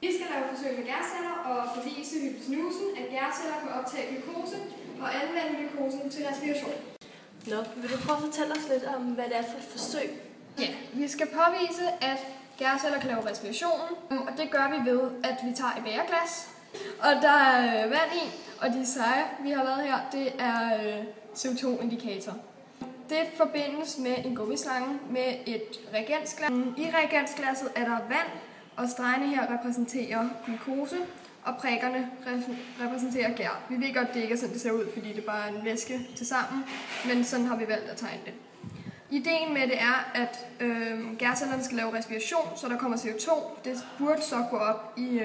Vi skal lave forsøg med gærceller og bevise hypotenosen, at gærceller kan optage glukose og anvende glukosen til respiration. Nå, vil du prøve at fortælle os lidt om, hvad det er for et forsøg? Ja, vi skal påvise, at gærceller kan lave respiration, og det gør vi ved, at vi tager et bæreglas, og der er vand i, og de seje, vi har lavet her, det er CO2-indikator. Det forbindes med en gummislange med et reagensglas. I reagensglasset er der vand, og stregene her repræsenterer glukose, og prikkerne repræsenterer gær. Vi ved godt, det ikke er sådan, det ser ud, fordi det bare er en væske til sammen, men sådan har vi valgt at tegne det. Ideen med det er, at gærcellerne skal lave respiration, så der kommer CO2. Det burde så gå op i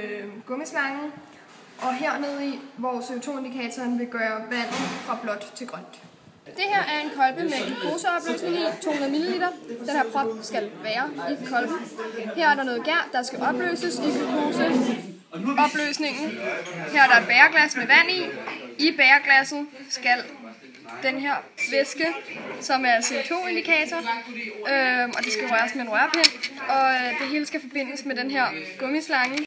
gummislangen, og hernede i, hvor CO2-indikatoren vil gøre vandet fra blåt til grønt. Det her er en kolbe med glukoseopløsning i, 200 ml. Den her prop skal være i kolben. Her er der noget gær, der skal opløses i glukoseopløsningen. Her er der et bæreglas med vand i. I bæreglasset skal den her væske, som er CO2-indikator, og det skal røres med en rørpind, og det hele skal forbindes med den her gummislange.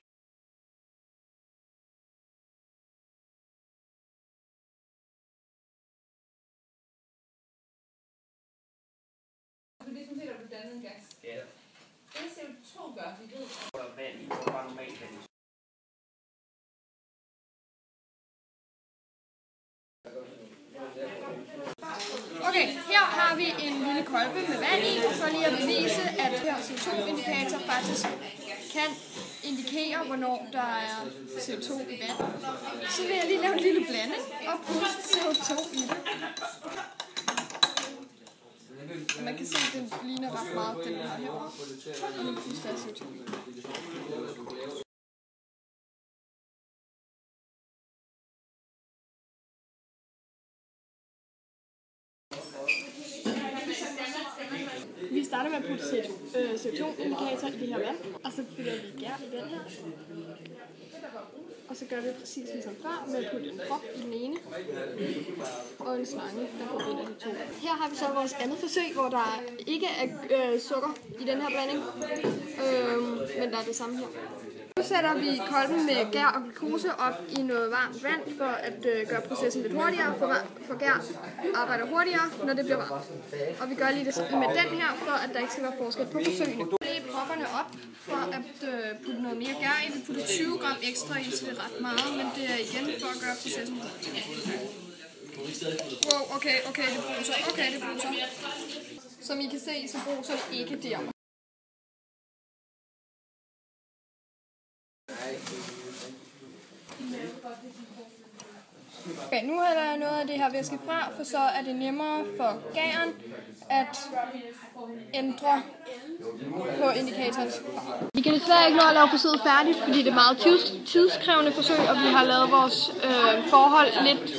Du ligesom set, at du dannede en gas. Ja. Det CO2 gør, vi ved. Vand i, hvor bare normalt vand i. Okay, her har vi en lille kolbe med vand i, for lige at bevise, at her CO2-indikator faktisk kan indikere, hvornår der er CO2 i vand. Så vil jeg lige lave en lille blanding og puste CO2 i det. Man kan se, at den ligner ret meget den der herovre, og nu puster jeg CO2 i. Vi starter med at putte CO2-indikator i det her vand, og så putter vi gær i den her. Og så gør vi præcis ligesom før, med at putte en prop i den ene, og en slange, der forbinder de to. Her har vi så vores andet forsøg, hvor der ikke er sukker i den her blanding, men der er det samme her. Nu sætter vi kolben med gær og glukose op i noget varmt vand, for at gøre processen lidt hurtigere, for gær arbejder hurtigere, når det bliver varmt. Og vi gør lige det med den her, for at der ikke skal være forskel på forsøgene. Vi lægger propperne op for at putte noget mere gær i. Vi putter 20 gram ekstra i, så det er ret meget, men det er igen for at gøre processen hurtigere. Wow, okay, det bruser. Som I kan se, så bruser det ikke der. Okay, nu er der noget af det her væske fra, for så er det nemmere for gæren at ændre på indikatorens farve. Vi kan desværre ikke nå at lave forsøget færdigt, fordi det er meget tidskrævende forsøg, og vi har lavet vores forhold lidt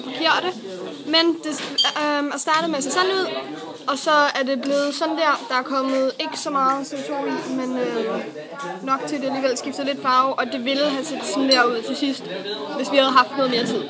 forkerte. Men det er startet med at se sådan ud, og så er det blevet sådan der. Der er kommet ikke så meget CO2 i, men nok til det alligevel skifter lidt farve, og det ville have set sådan der ud til sidst, hvis vi havde haft noget mere tid.